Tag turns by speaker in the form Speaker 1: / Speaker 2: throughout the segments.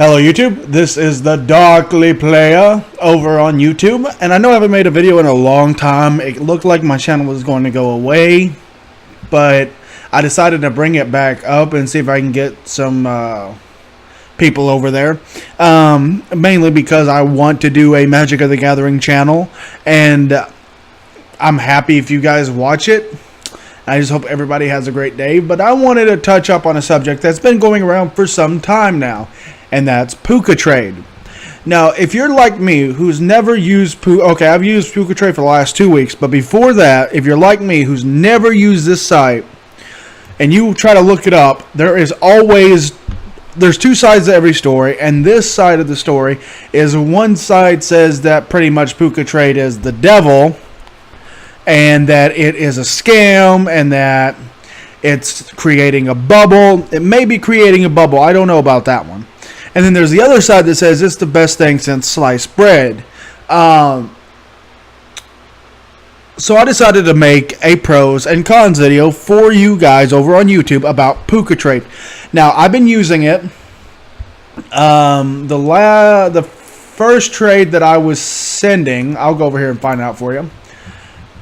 Speaker 1: Hello YouTube, this is the Darkly Player over on YouTube, and I know I haven't made a video in a long time. It looked like my channel was going to go away, but I decided to bring it back up and see if I can get some people over there, mainly because I want to do a Magic of the Gathering channel, and I'm happy if you guys watch it. I just hope everybody has a great day, but I wanted to touch up on a subject that's been going around for some time now, and that's Puca trade. Now, if you're like me, who's never used Puca, okay, I've used Puca trade for the last 2 weeks, but before that, if you're like me, who's never used this site, and you try to look it up, there's two sides to every story, and this side of the story is one side says that pretty much Puca trade is the devil, and that it is a scam, and that it's creating a bubble. It may be creating a bubble. I don't know about that one. And then there's the other side that says it's the best thing since sliced bread. So I decided to make a pros and cons video for you guys over on YouTube about Puca trade. Now, I've been using it. The first trade that I was sending, I'll go over here and find out for you.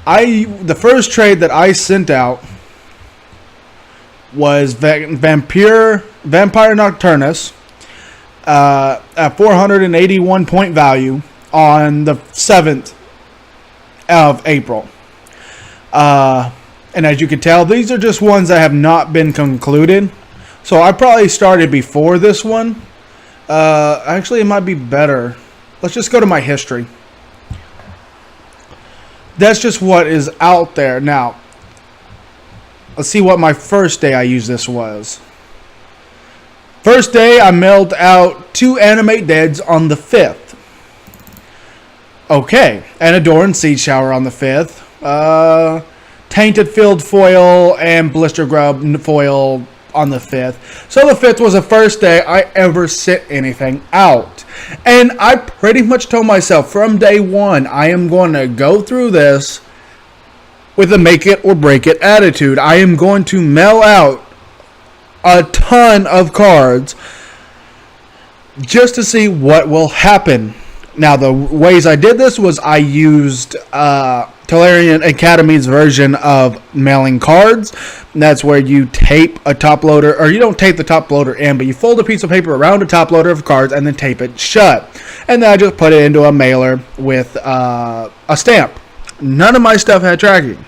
Speaker 1: The first trade that I sent out was Vampire Nocturnus at 481 point value on the 7th of April. And as you can tell, these are just ones that have not been concluded. So I probably started before this one. Actually, it might be better. Let's just go to my history. That's just what is out there. Now, let's see what my first day I used this was. First day, I mailed out 2 Animate Deads on the 5th. Okay, and a Doran Seed Shower on the 5th. Tainted Field Foil and Blister Grub Foil on the 5th. So the 5th was the first day I ever sent anything out. And I pretty much told myself from day one, I am going to go through this with a make it or break it attitude. I am going to mail out a ton of cards just to see what will happen. Now, the ways I did this was I used Tolarian Academy's version of mailing cards. And that's where you tape a top loader, or you don't tape the top loader in, but you fold a piece of paper around a top loader of cards and then tape it shut. And then I just put it into a mailer with a stamp. None of my stuff had tracking.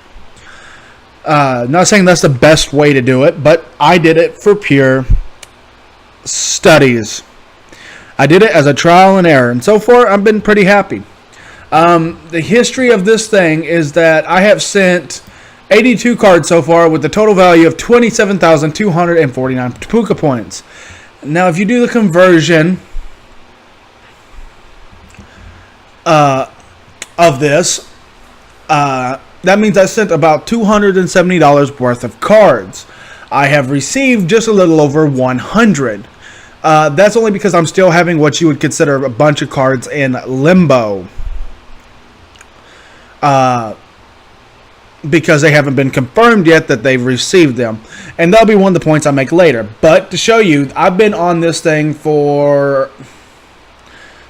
Speaker 1: Not saying that's the best way to do it, but I did it for pure studies. I did it as a trial and error, and so far I've been pretty happy. The history of this thing is that I have sent 82 cards so far with a total value of 27,249 Puca points. Now, if you do the conversion of this, that means I sent about $270 worth of cards. I have received just a little over 100. That's only because I'm still having what you would consider a bunch of cards in limbo. Because they haven't been confirmed yet that they've received them. And that'll be one of the points I make later. But to show you, I've been on this thing for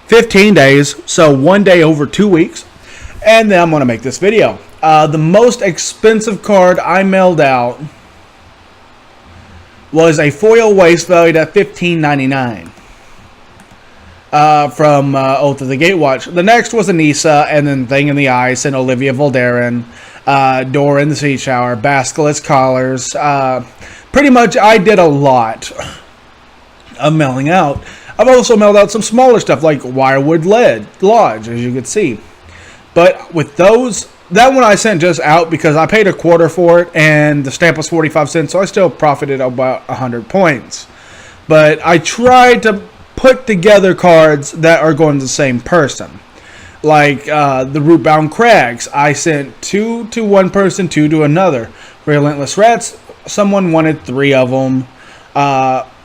Speaker 1: 15 days. So 1 day over 2 weeks. And then I'm going to make this video. The most expensive card I mailed out was a foil waste valued at $15.99 from Oath of the Gatewatch. The next was Anissa, and then Thing in the Ice, and Olivia Voldaren, Dora in the Sea Shower, Basilisk Collars. Pretty much I did a lot of mailing out. I've also mailed out some smaller stuff like Wirewood Lodge, as you can see. But with those, that one I sent just out because I paid $0.25 for it, and the stamp was 45 cents, so I still profited about 100 points. But I tried to put together cards that are going to the same person. Like the Rootbound Crags, I sent 2 to one person, 2 to another. Relentless Rats, someone wanted 3 of them.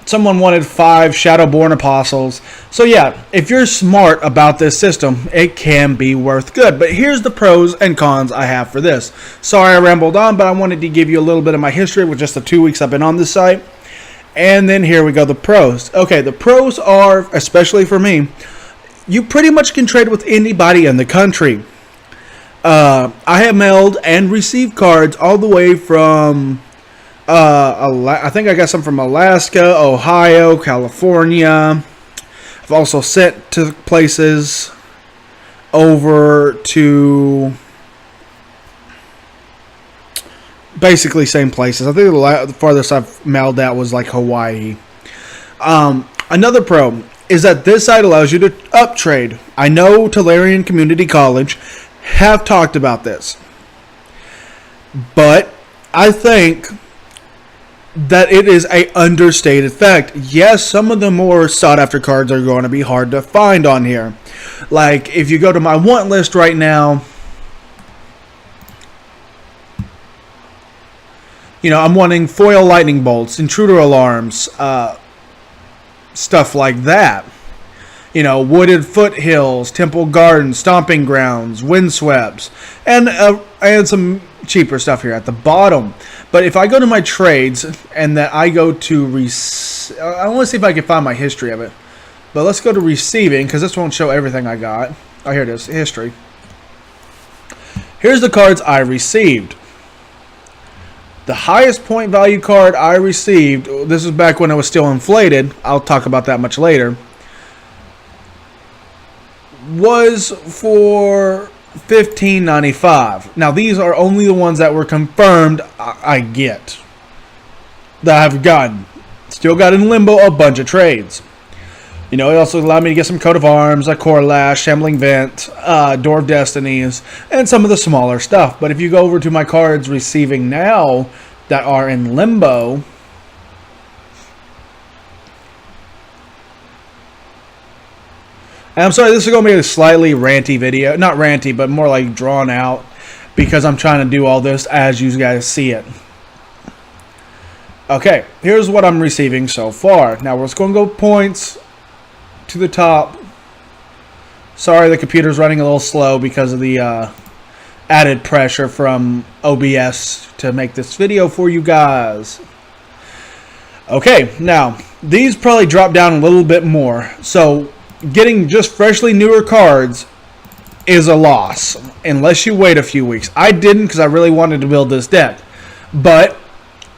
Speaker 1: Someone wanted 5 Shadowborn Apostles. So yeah, if you're smart about this system, it can be worth good. But here's the pros and cons I have for this. Sorry I rambled on, but I wanted to give you a little bit of my history with just the 2 weeks I've been on this site. And then here we go, the pros. Okay, the pros are, especially for me, you pretty much can trade with anybody in the country. I have mailed and received cards all the way from, I think I got some from Alaska, Ohio, California. I've also sent to places over to basically same places. I think the farthest I've mailed out was like Hawaii. Another pro is that this site allows you to uptrade. I know Tulare Community College have talked about this, but I think that it is a understated fact. Yes, some of the more sought after cards are going to be hard to find on here. Like if you go to my want list right now, you know, I'm wanting foil lightning bolts, intruder alarms, stuff like that. You know, wooded foothills, temple gardens, stomping grounds, windsweeps, and some cheaper stuff here at the bottom. But if I go to my trades and that I go to I want to see if I can find my history of it. But let's go to receiving, because this won't show everything I got. Oh, here it is, history. Here's the cards I received. The highest point value card I received, this is back when it was still inflated, I'll talk about that much later, was for $15.95. Now these are only the ones that were confirmed I get, that I've gotten. Still got in limbo a bunch of trades. You know, it also allowed me to get some coat of arms, a core lash, shambling vent, door of destinies, and some of the smaller stuff. But if you go over to my cards receiving now that are in limbo, and I'm sorry, this is going to be a slightly ranty video. Not ranty, but more like drawn out, because I'm trying to do all this as you guys see it. Okay, here's what I'm receiving so far. Now, we're just going to go points to the top. Sorry, the computer's running a little slow because of the added pressure from OBS to make this video for you guys. Okay, now, these probably drop down a little bit more. So, getting just freshly newer cards is a loss unless you wait a few weeks. I didn't because I really wanted to build this deck. But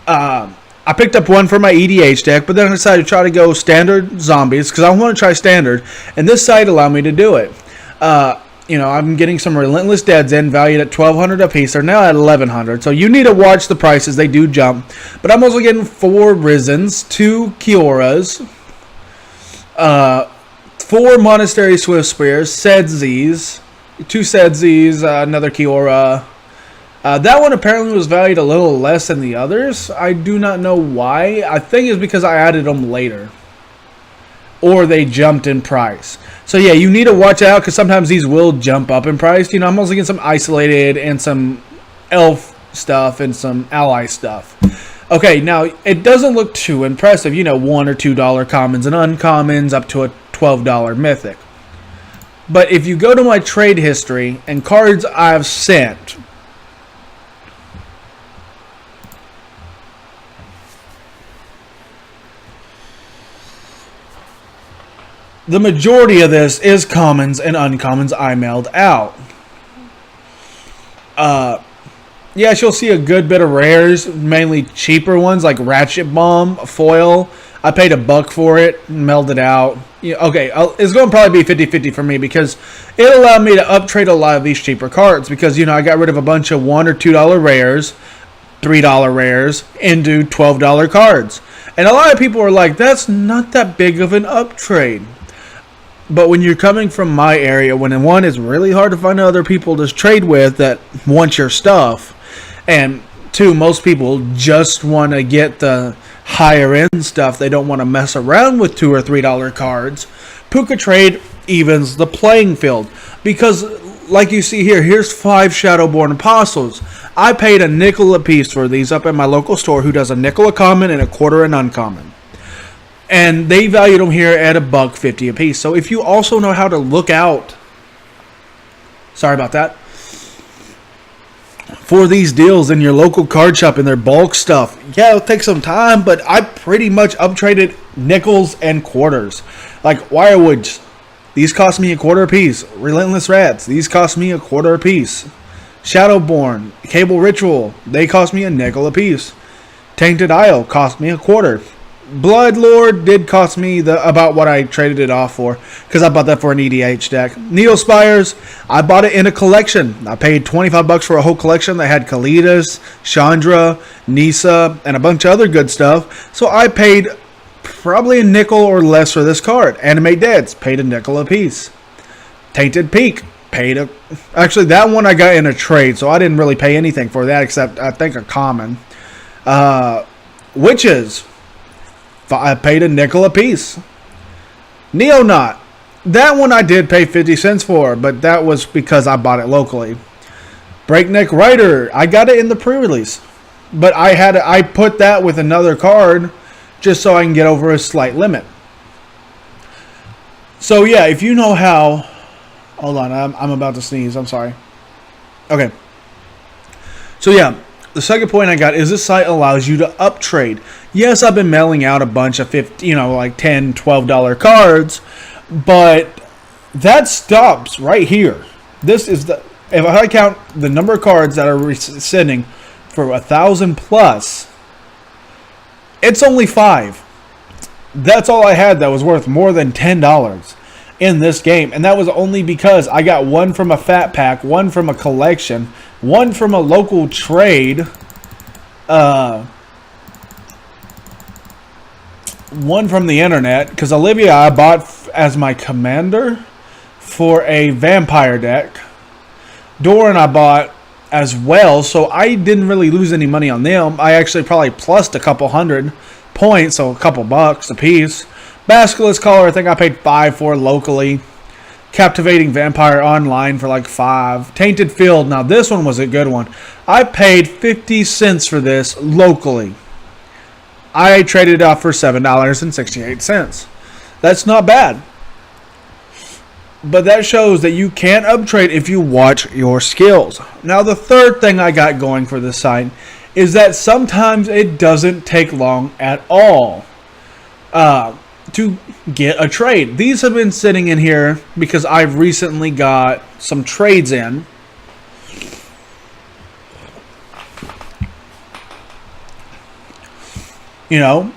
Speaker 1: I picked up one for my EDH deck, but then I decided to try to go standard zombies because I want to try standard, and this site allowed me to do it. You know, I'm getting some Relentless Deads in, valued at $1,200 a piece. They're now at $1,100, so you need to watch the prices. They do jump. But I'm also getting 4 Rizens, 2 Kioras, 4 Monastery Swift Spears, Sedzis, 2 Sedzis, another Kiora. That one apparently was valued a little less than the others. I do not know why. I think it's because I added them later, or they jumped in price. So yeah, you need to watch out because sometimes these will jump up in price. You know, I'm also getting some isolated and some elf stuff and some ally stuff. Okay, now it doesn't look too impressive. You know, $1 or $2 commons and uncommons up to a $12 mythic. But if you go to my trade history and cards I've sent, the majority of this is commons and uncommons I mailed out. Yes, you'll see a good bit of rares, mainly cheaper ones like Ratchet Bomb, Foil. I paid $1 for it, mailed it out. Yeah, okay, it's going to probably be 50-50 for me because it allowed me to uptrade a lot of these cheaper cards because, you know, I got rid of a bunch of $1 or $2 rares, $3 rares, into $12 cards. And a lot of people are like, that's not that big of an uptrade. But when you're coming from my area, when one is really hard to find other people to trade with that want your stuff, and 2, most people just want to get the higher end stuff. They don't want to mess around with $2 or $3 cards. Puca Trade evens the playing field because, like you see here, here's 5 Shadowborn Apostles. I paid $0.05 a piece for these up at my local store, who does $0.05 a common and $0.25 an uncommon. And they valued them here at $1.50 a piece. So if you also know how to look out, sorry about that, for these deals in your local card shop in their bulk stuff. Yeah, it'll take some time, but I pretty much uptraded nickels and quarters. Like Wirewoods, these cost me $0.25 a piece. Relentless Rats, these cost me $0.25 a piece. Shadowborn, Cable Ritual, they cost me $0.05 a piece. Tainted Isle cost me $0.25. Bloodlord did cost me about what I traded it off for, because I bought that for an EDH deck. Neospires, I bought it in a collection. I paid $25 for a whole collection that had Kalidas, Chandra, Nisa, and a bunch of other good stuff. So I paid probably $0.05 or less for this card. Animate Deads, paid $0.05 a piece. Tainted Peak, actually that one I got in a trade, so I didn't really pay anything for that except I think a common. Witches, I paid $0.05 a piece. Neonaut, that one I did pay 50 cents for, but that was because I bought it locally. Breakneck Rider, I got it in the pre-release, but I put that with another card just so I can get over a slight limit. So yeah, if you know how, hold on, I'm about to sneeze, I'm sorry. Okay. So yeah, the second point I got is this site allows you to uptrade. Yes, I've been mailing out a bunch of like $10, $12 cards, but that stops right here. This is if I count the number of cards that are sending for 1,000 plus, it's only 5. That's all I had that was worth more than $10 in this game, and that was only because I got one from a fat pack, one from a collection, one from a local trade, one from the internet, because Olivia I bought as my commander for a vampire deck. Doran I bought as well, so I didn't really lose any money on them. I actually probably plussed a couple hundred points, so a couple bucks a piece. Basilisk Collar, I think I paid $5 for locally. Captivating Vampire online for like $5. Tainted Field, now this one was a good one. I paid 50 cents for this locally. I traded it out for $7.68. That's not bad. But that shows that you can uptrade if you watch your skills. Now the third thing I got going for this site is that sometimes it doesn't take long at all to get a trade. These have been sitting in here because I've recently got some trades in. You know,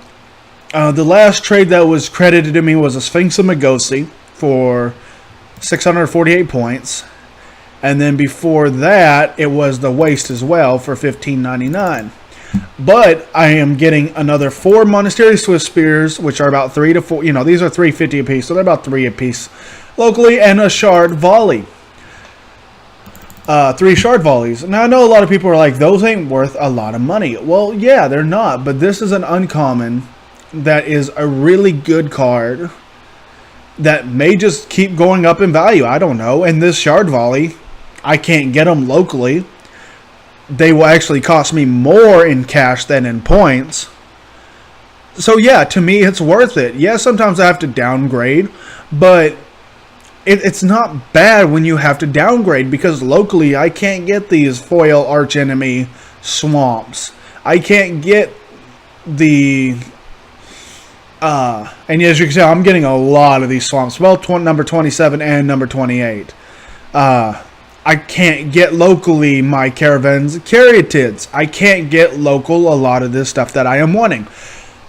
Speaker 1: the last trade that was credited to me was a Sphinx of Magosi for 648 points. And then before that, it was the Waste as well for $15.99. But I am getting another 4 Monastery Swift Spears, which are about 3 to 4. You know, these are $3.50 a piece, so they're about 3 a piece locally, and a Shard Volley. 3 Shard Volleys. Now, I know a lot of people are like, those ain't worth a lot of money. Well, yeah, they're not, but this is an uncommon that is a really good card that may just keep going up in value. I don't know. And this Shard Volley, I can't get them locally. They will actually cost me more in cash than in points. So yeah, to me it's worth it. Yeah, sometimes I have to downgrade, but it's not bad when you have to downgrade, because locally I can't get these foil archenemy swamps. I can't get the and as you can tell, I'm getting a lot of these swamps. Well, number 27 and number 28. I can't get locally my Caravans Caryatids. I can't get local a lot of this stuff that I am wanting.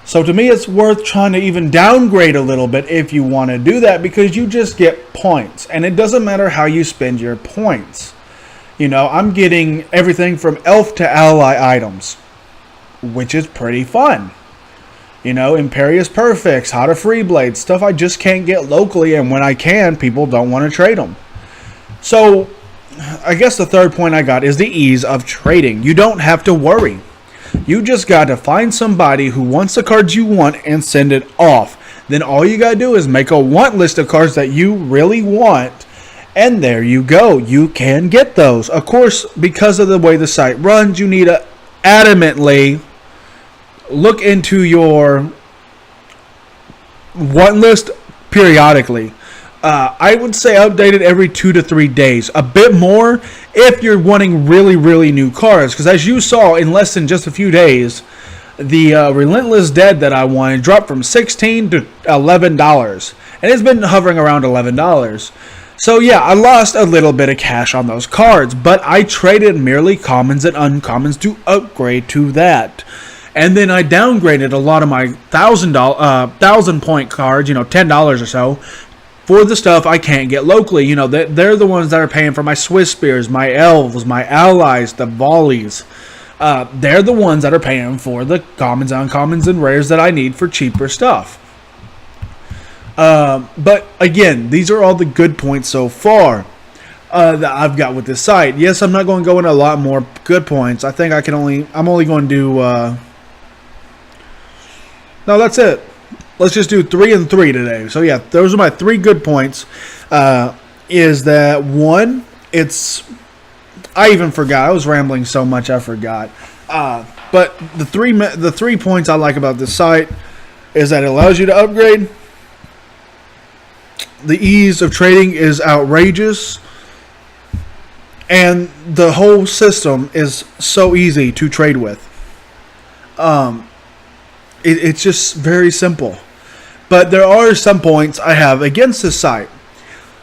Speaker 1: So to me, it's worth trying to even downgrade a little bit if you want to do that, because you just get points. And it doesn't matter how you spend your points. You know, I'm getting everything from elf to ally items, which is pretty fun. You know, Imperious Perfects, How to Free Blade, stuff I just can't get locally, and when I can, people don't want to trade them. So I guess the third point I got is the ease of trading. You don't have to worry. You just got to find somebody who wants the cards you want and send it off. Then all you got to do is make a want list of cards that you really want, and there you go. You can get those. Of course, because of the way the site runs, you need to adamantly look into your want list periodically. I would say update it every 2 to 3 days. A bit more if you're wanting really, really new cards. Because as you saw, in less than just a few days, the Relentless Dead that I wanted dropped from $16 to $11. And it's been hovering around $11. So yeah, I lost a little bit of cash on those cards. But I traded merely commons and uncommons to upgrade to that. And then I downgraded a lot of my 1,000 point cards, $10 or so, for the stuff I can't get locally. They're the ones that are paying for my Swiss Spears, my Elves, my Allies, the Volleys. They're the ones that are paying for the commons, uncommons, and rares that I need for cheaper stuff. But again, these are all the good points so far that I've got with this site. Yes, I'm not going to go into a lot more good points. I think I'm only going to do... no, that's it. Let's just do 3 and 3 today. So yeah, those are my 3 good points. Is that one? I even forgot. I was rambling so much I forgot. But the three points I like about this site is that it allows you to upgrade. The ease of trading is outrageous, and the whole system is so easy to trade with. It's just very simple. But there are some points I have against this site.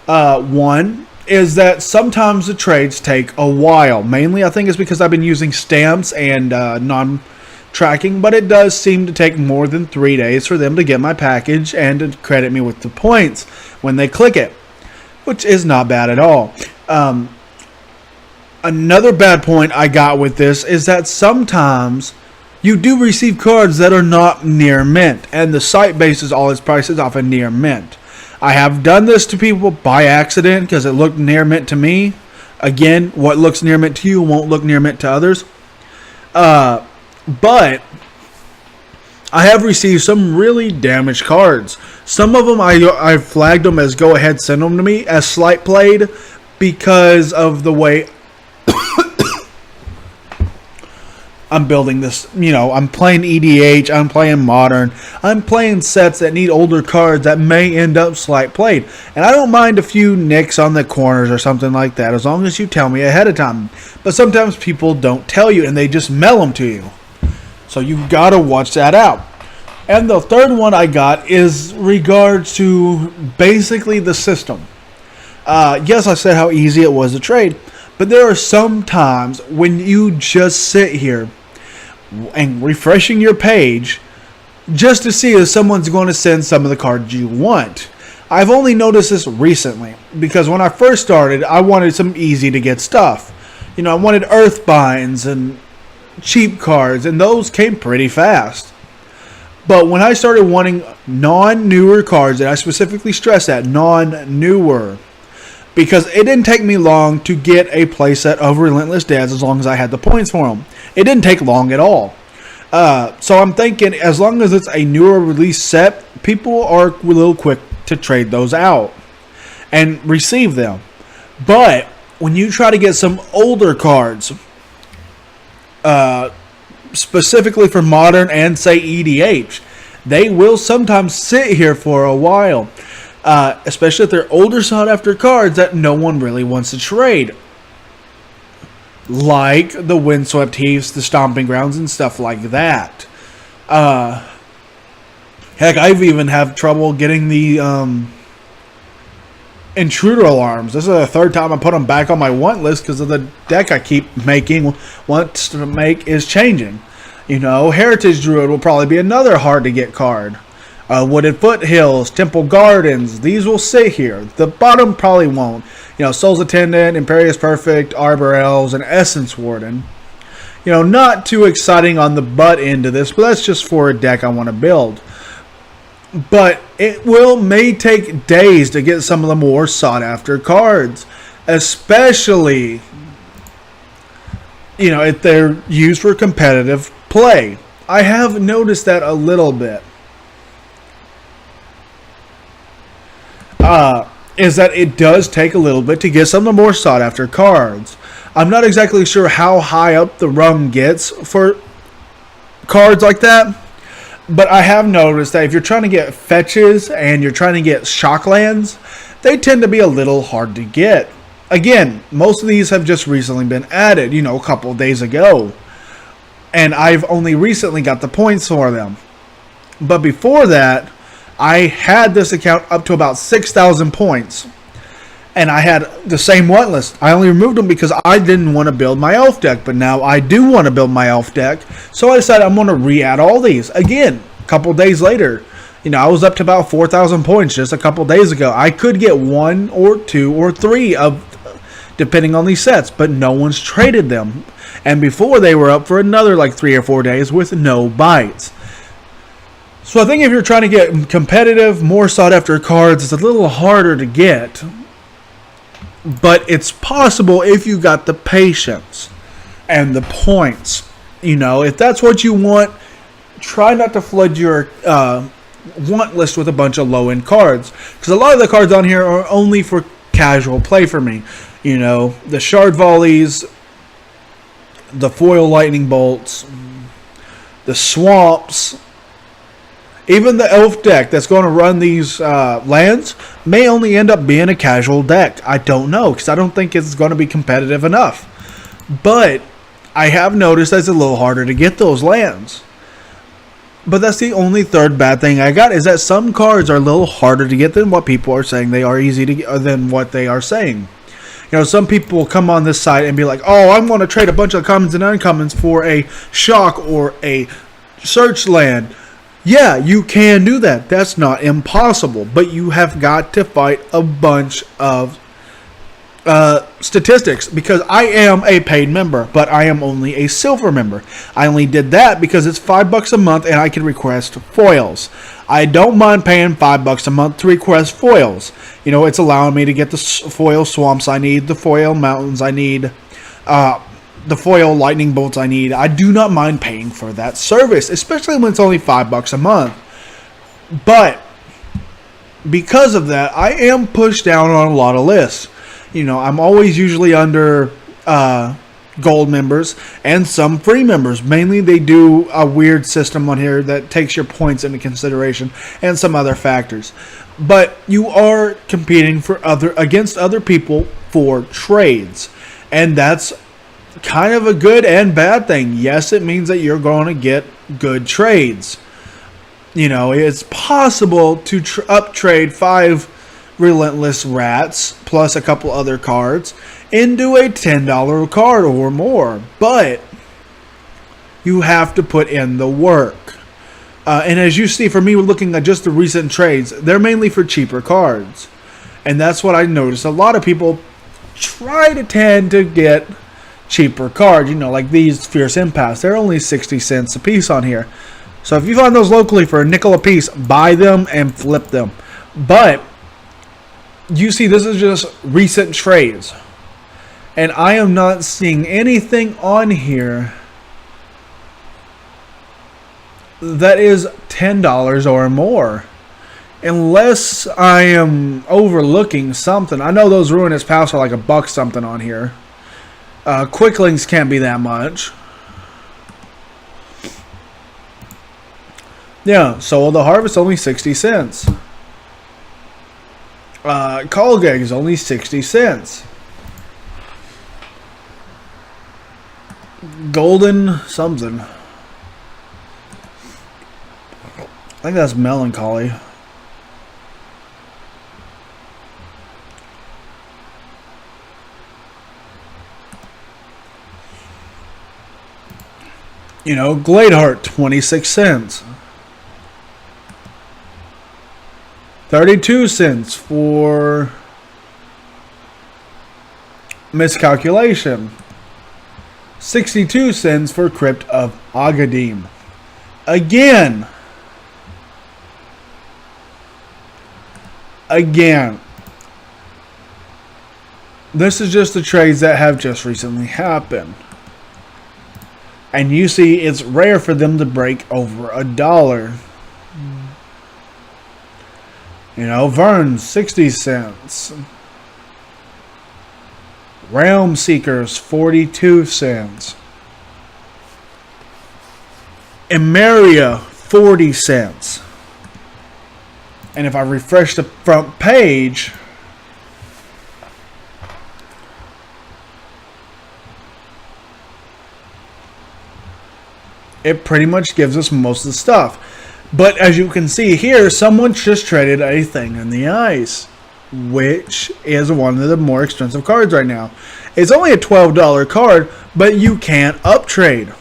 Speaker 1: One is that sometimes the trades take a while. Mainly, I think it's because I've been using stamps and non-tracking. But it does seem to take more than 3 days for them to get my package and to credit me with the points when they click it. Which is not bad at all. Another bad point I got with this is that sometimes... you do receive cards that are not near mint, and the site bases all its prices off of near mint. I have done this to people by accident because it looked near mint to me. Again, what looks near mint to you won't look near mint to others. But I have received some really damaged cards. Some of them I flagged them as go ahead, send them to me as slight played because of the way I'm building this, I'm playing EDH, I'm playing Modern, I'm playing sets that need older cards that may end up slight played. And I don't mind a few nicks on the corners or something like that, as long as you tell me ahead of time. But sometimes people don't tell you, and they just mail them to you. So you've got to watch that out. And the third one I got is regards to basically the system. Yes, I said how easy it was to trade, but there are some times when you just sit here and refreshing your page just to see if someone's going to send some of the cards you want. I've only noticed this recently because when I first started, I wanted some easy to get stuff. I wanted Earthbinds and cheap cards, and those came pretty fast. But when I started wanting non-newer cards, and I specifically stress that, non-newer, because it didn't take me long to get a playset of Relentless Deads as long as I had the points for them. It didn't take long at all. So I'm thinking as long as it's a newer release set, people are a little quick to trade those out and receive them. But when you try to get some older cards, specifically for Modern and say EDH, they will sometimes sit here for a while. Especially if they're older sought after cards that no one really wants to trade. Like the Windswept Heaths, the Stomping Grounds, and stuff like that. Heck, I've even had trouble getting the Intruder Alarms. This is the third time I put them back on my want list because of the deck I keep wants to make is changing. Heritage Druid will probably be another hard to get card. Wooded Foothills, Temple Gardens, these will sit here. The bottom probably won't. Soul's Attendant, Imperious Perfect, Arbor Elves, and Essence Warden. Not too exciting on the butt end of this, but that's just for a deck I want to build. But it may take days to get some of the more sought after cards. Especially, if they're used for competitive play. I have noticed that a little bit. Is that it does take a little bit to get some of the more sought after cards. I'm not exactly sure how high up the rung gets for cards like that, but I have noticed that if you're trying to get fetches and you're trying to get shock lands, they tend to be a little hard to get. Again, most of these have just recently been added, you know, a couple of days ago. And I've only recently got the points for them. But before that, I had this account up to about 6,000 points. And I had the same want list. I only removed them because I didn't want to build my elf deck. But now I do want to build my elf deck. So I decided I'm going to re-add all these. Again, a couple days later. You know, I was up to about 4,000 points just a couple days ago. I could get 1 or 2 or 3 of, depending on these sets. But no one's traded them. And before they were up for another like 3 or 4 days with no bites. So I think if you're trying to get competitive, more sought after cards, it's a little harder to get. But it's possible if you got the patience and the points. You know, if that's what you want, try not to flood your want list with a bunch of low-end cards. Because a lot of the cards on here are only for casual play for me. You know, the shard volleys, the foil lightning bolts, the swamps. Even the elf deck that's going to run these lands may only end up being a casual deck. I don't know, because I don't think it's going to be competitive enough. But I have noticed that it's a little harder to get those lands. But that's the only third bad thing I got, is that some cards are a little harder to get than what people are saying they are easy to get, than what they are saying. You know, some people will come on this site and be like, oh, I'm going to trade a bunch of commons and uncommons for a shock or a search land. Yeah, you can do that. That's not impossible. But you have got to fight a bunch of statistics, because I am a paid member, but I am only a silver member. I only did that because it's $5 a month and I can request foils. I don't mind paying $5 a month to request foils. You know, it's allowing me to get the foil swamps I need, the foil mountains I need, the foil lightning bolts I need. I do not mind paying for that service, especially when it's only $5 a month. But because of that, I am pushed down on a lot of lists. You know, I'm always usually under gold members and some free members. Mainly they do a weird system on here that takes your points into consideration and some other factors. But you are competing for against other people for trades. And that's kind of a good and bad thing. Yes, it means that you're going to get good trades. You know, it's possible to uptrade 5 Relentless Rats plus a couple other cards into a $10 card or more, but you have to put in the work. And as you see, for me, looking at just the recent trades, they're mainly for cheaper cards. And that's what I noticed. A lot of people try to tend to get cheaper cards, you know, like these Fierce Impasse. They're only 60 cents a piece on here. So if you find those locally for a nickel a piece, buy them and flip them. But you see, this is just recent trades. And I am not seeing anything on here that is $10 or more. Unless I am overlooking something. I know those Ruinous Paths are like $1 something on here. Quicklings can't be that much. Yeah, Soul of the Harvest only 60 cents. Colgag is only 60 cents. Golden something. I think that's Melancholy. You know, Gladeheart, 26 cents. 32 cents for Miscalculation. 62 cents for Crypt of Agadim. Again. This is just the trades that have just recently happened. And you see, it's rare for them to break over $1. You know, Vern, 60 cents. Realm Seekers, 42 cents. Emeria, 40 cents. And if I refresh the front page, it pretty much gives us most of the stuff. But as you can see here, someone just traded a Thing in the Ice, which is one of the more expensive cards right now. It's only a $12 card, but you can't uptrade.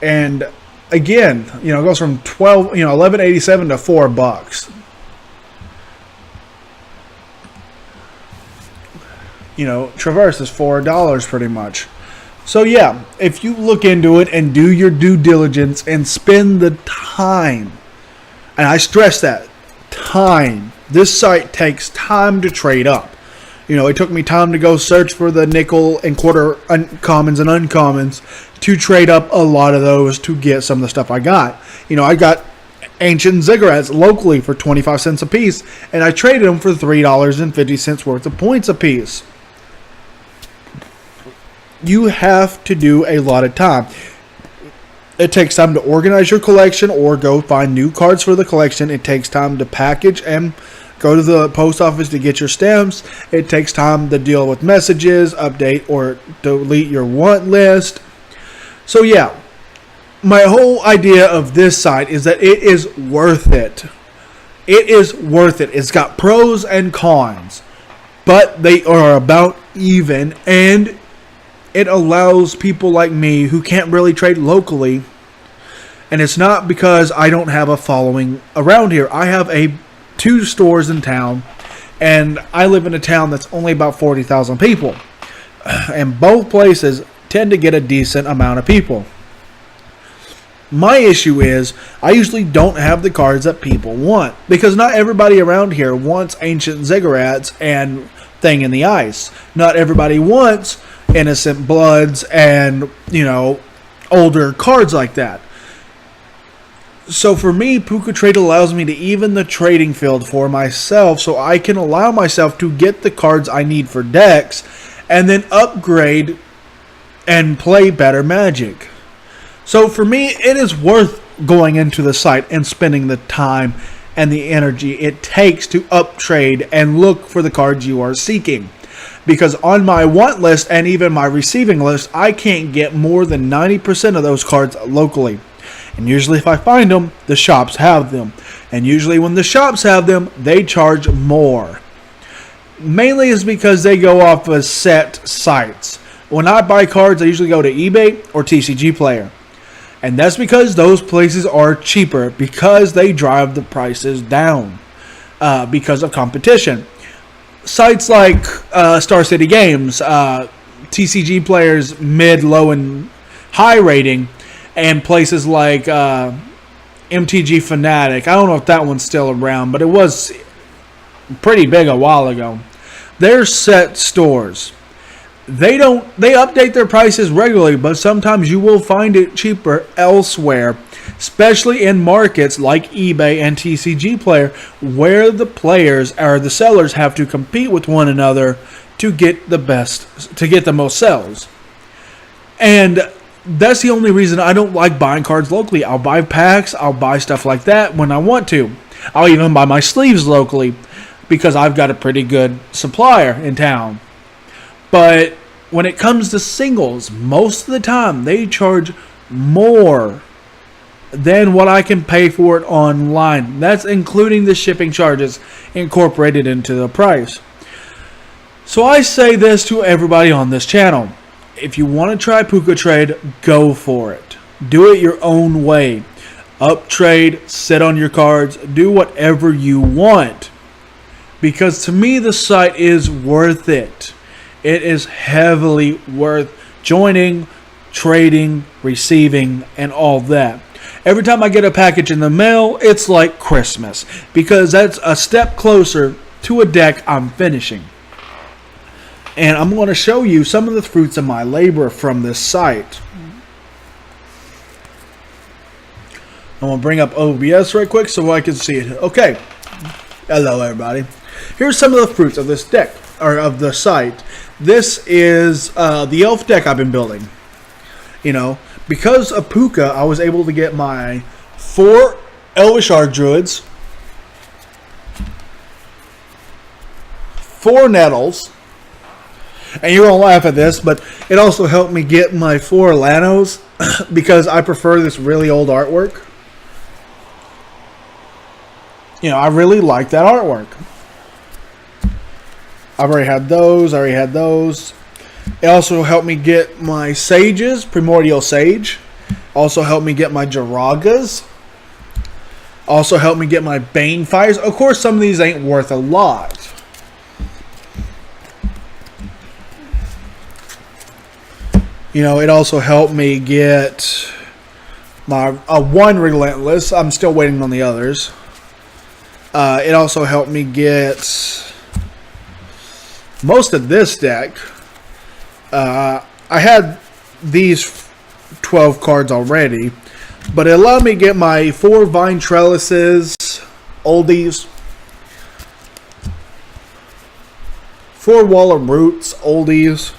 Speaker 1: And again, it goes from $11.87 to $4. Traverse is $4 pretty much. So yeah, if you look into it and do your due diligence and spend the time, and I stress that, time. This site takes time to trade up. It took me time to go search for the nickel and quarter commons and uncommons to trade up a lot of those to get some of the stuff I got. I got ancient ziggurats locally for 25 cents a piece, and I traded them for $3.50 worth of points a piece. You have to do a lot of time. It takes time to organize your collection or go find new cards for the collection. It takes time to package and go to the post office to get your stamps. It takes time to deal with messages, update or delete your want list. So yeah, my whole idea of this site is that it is worth it. It is worth it. It's got pros and cons, but they are about even, and it allows people like me who can't really trade locally. And it's not because I don't have a following around here. I have 2 stores in town, and I live in a town that's only about 40,000 people. And both places tend to get a decent amount of people. My issue is I usually don't have the cards that people want, because not everybody around here wants ancient ziggurats and Thing in the Ice. Not everybody wants Innocent Bloods and older cards like that. So for me, Puca Trade allows me to even the trading field for myself, so I can allow myself to get the cards I need for decks and then upgrade and play better Magic. So for me, it is worth going into the site and spending the time and the energy it takes to uptrade and look for the cards you are seeking. Because on my want list and even my receiving list, I can't get more than 90% of those cards locally. And usually if I find them, the shops have them. And usually when the shops have them, they charge more. Mainly is because they go off of set sites. When I buy cards, I usually go to eBay or TCG Player. And that's because those places are cheaper, because they drive the prices down because of competition. Sites like Star City Games, TCG Player's mid, low, and high rating, and places like MTG Fanatic. I don't know if that one's still around, but it was pretty big a while ago. They're set stores. They update their prices regularly, but sometimes you will find it cheaper elsewhere, especially in markets like eBay and TCG Player, where the players or the sellers have to compete with one another to get the most sells. And that's the only reason I don't like buying cards locally. I'll buy packs, I'll buy stuff like that when I want to. I'll even buy my sleeves locally because I've got a pretty good supplier in town. But when it comes to singles, most of the time they charge more than what I can pay for it online. That's including the shipping charges incorporated into the price. So I say this to everybody on this channel. If you want to try Puca Trade, go for it. Do it your own way. Up trade, sit on your cards, do whatever you want. Because to me the site is worth it. It is heavily worth joining, trading, receiving, and all that. Every time I get a package in the mail, it's like Christmas, because that's a step closer to a deck I'm finishing. And I'm going to show you some of the fruits of my labor from this site. I'm going to bring up OBS right quick so I can see it. Okay. Hello, everybody. Here's some of the fruits of this deck, or of the site. This is the elf deck I've been building. Because of Puca, I was able to get my 4 Elvish Archdruids, 4 Nettles, And you're going to laugh at this, but it also helped me get my 4 Lanos because I prefer this really old artwork. You know, I really like that artwork. I've already had those. It also helped me get my Sages, Primordial Sage. Also helped me get my Jiragas. Also helped me get my Banefires. Of course, some of these ain't worth a lot. You know, it also helped me get my 1 Relentless. I'm still waiting on the others. It also helped me get most of this deck. I had these 12 cards already, but it allowed me to get my 4 Vine Trellises, oldies, 4 Wall of Roots, oldies,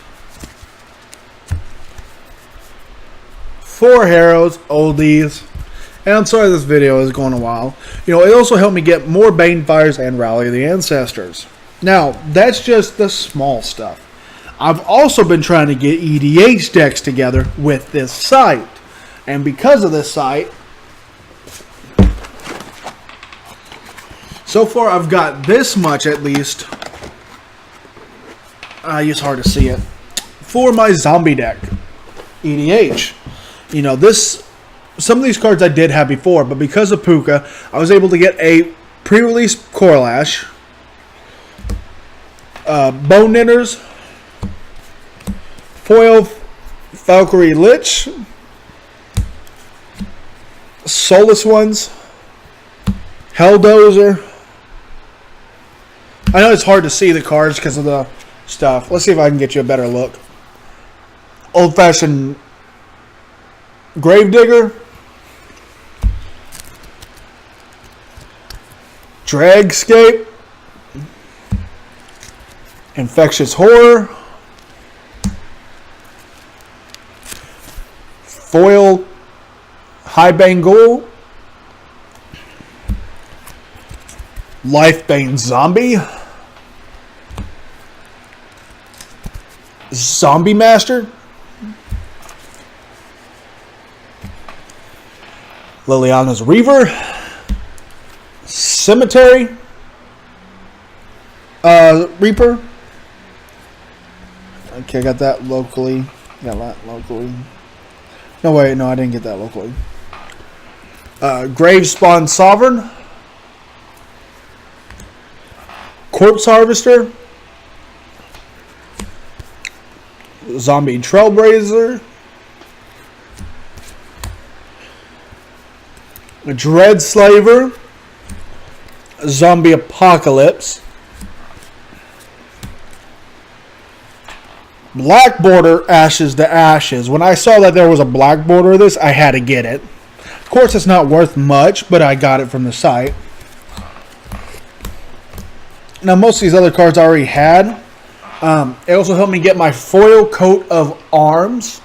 Speaker 1: 4 Harrows, oldies. And I'm sorry this video is going a while. You know, it also helped me get more Banefires and Rally of the Ancestors. Now, that's just the small stuff. I've also been trying to get EDH decks together with this site. And because of this site, so far I've got this much at least. It's hard to see it. For my zombie deck, EDH. You know, some of these cards I did have before, but because of Puca, I was able to get a pre-release Corlash, Bone Knitters, Foil Valkyrie Lich, Soulless Ones, Helldozer. I know it's hard to see the cards because of the stuff. Let's see if I can get you a better look. Old-fashioned Gravedigger, Dragscape, Infectious Horror, Foil Highbane Ghoul, Lifebane Zombie, Zombie Master, Liliana's Reaver, Cemetery Reaper. Okay, I got that locally. No, wait, no, I didn't get that locally. Gravespawn Sovereign, Corpse Harvester, Zombie Trailblazer, Dread Slaver, Zombie Apocalypse, Black Border Ashes to Ashes. When I saw that there was a black border of this, I had to get it. Of course, it's not worth much, but I got it from the site. Now, most of these other cards I already had. It also helped me get my Foil Coat of Arms,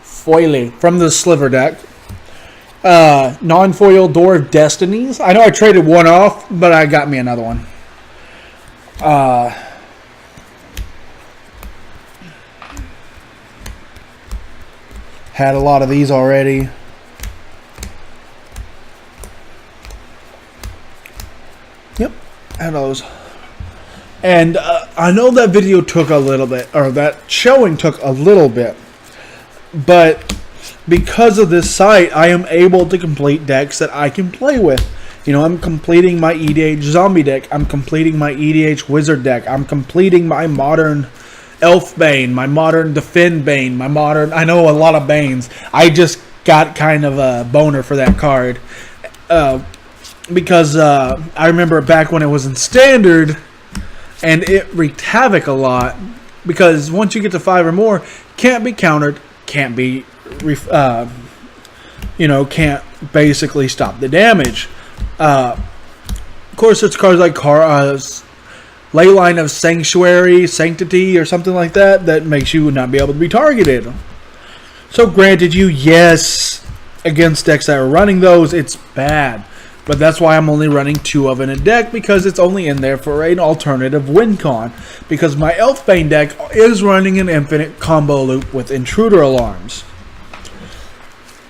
Speaker 1: Foily, from the Sliver deck. Non-foil Door of Destinies. I know I traded one off, but I got me another one. Had a lot of these already. Yep, had those. And I know that video took a little bit, or that showing took a little bit, but because of this site, I am able to complete decks that I can play with. You know, I'm completing my EDH Zombie deck. I'm completing my EDH Wizard deck. I'm completing my modern Elf Bane, my modern Defend Bane, my modern... I know a lot of Banes. I just got kind of a boner for that card. Because I remember back when it was in Standard, and it wreaked havoc a lot. Because once you get to 5 or more, can't be countered, can't be... can't basically stop the damage. Of course, there's cards like Leyline of Sanctuary, Sanctity, or something like that, that makes you not be able to be targeted. So granted you, yes, against decks that are running those, it's bad. But that's why I'm only running 2 of in a deck, because it's only in there for an alternative win con. Because my Elfbane deck is running an infinite combo loop with intruder alarms.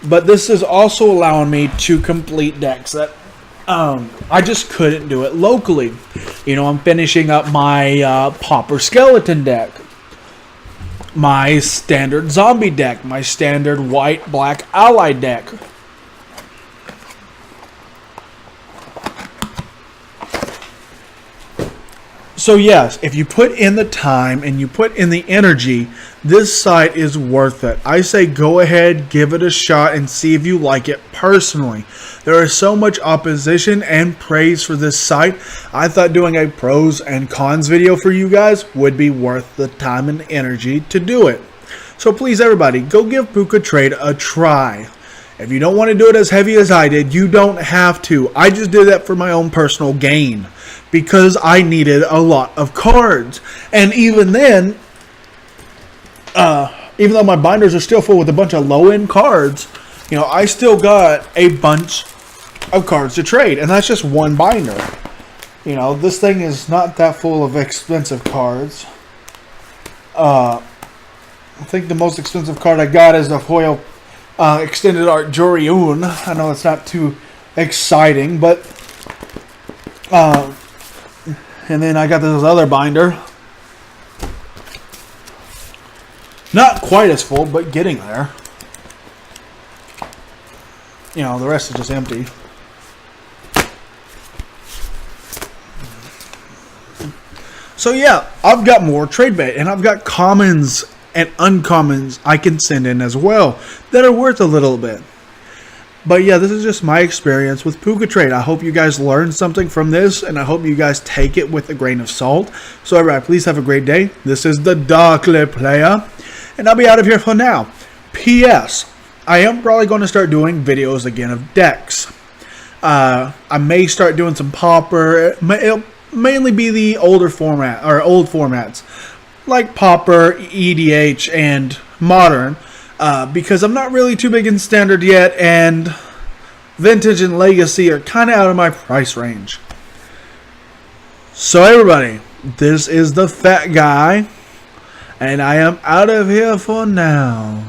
Speaker 1: But this is also allowing me to complete decks that I just couldn't do it locally. You know, I'm finishing up my Pauper Skeleton deck, my standard zombie deck, my standard white-black ally deck. So yes, if you put in the time and you put in the energy, this site is worth it. I say go ahead, give it a shot, and see if you like it personally. There is so much opposition and praise for this site. I thought doing a pros and cons video for you guys would be worth the time and energy to do it. So please everybody, go give Puca Trade a try. If you don't want to do it as heavy as I did, you don't have to. I just did that for my own personal gain, because I needed a lot of cards. And even then, even though my binders are still full with a bunch of low-end cards, you know, I still got a bunch of cards to trade. And that's just one binder. You know, this thing is not that full of expensive cards. I think the most expensive card I got is the foil extended art Joriun. I know it's not too exciting, but and then I got this other binder, not quite as full, but getting there. You know, the rest is just empty. So yeah, I've got more trade bait, and I've got commons and uncommons I can send in as well that are worth a little bit. But yeah, this is just my experience with Puca Trade. I hope you guys learned something from this, and I hope you guys take it with a grain of salt. So everybody, please have a great day. This is the Darkly Player, and I'll be out of here for now. P.S. I am probably going to start doing videos again of decks. I may start doing some Pauper. It'll mainly be the older format, or old formats, like Pauper, EDH, and Modern. Because I'm not really too big in Standard yet, and Vintage and Legacy are kind of out of my price range. So everybody, this is the Fat Guy, and I am out of here for now.